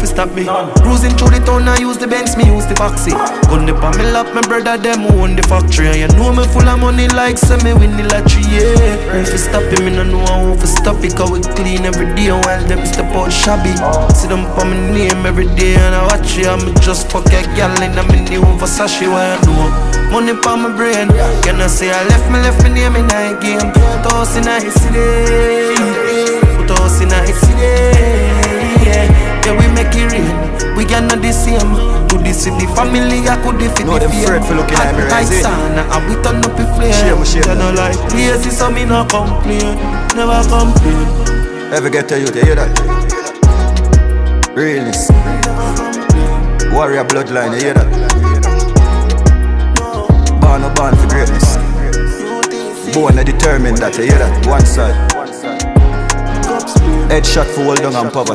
fi stop me. Cruising through the town, I use the Benz, me use the Foxy. Gun the on me lap, my brother them who own the factory. And you know me full of money like semi win the lottery, yeah. Who fi stop it, me no know how fi stop it. Cause we clean every day while them step out shabby. See them for my name every day and I watch it. I'm just fuck a gal in a me new Versace, why I know. Money for my brain, can I say I left me name in a game. Put us in a city, put us in a city, yeah, we make it rain. We are not the same. To the city family, I could defeat the fear. For looking at me right there. And we turn up the flame. You know like lazy, so me no complain. Never complain. Ever get to you, you hear that? Realness. Warrior bloodline, you hear that? Born for greatness. Born and determined that, you hear that? One side. Headshot for hold down and poverty.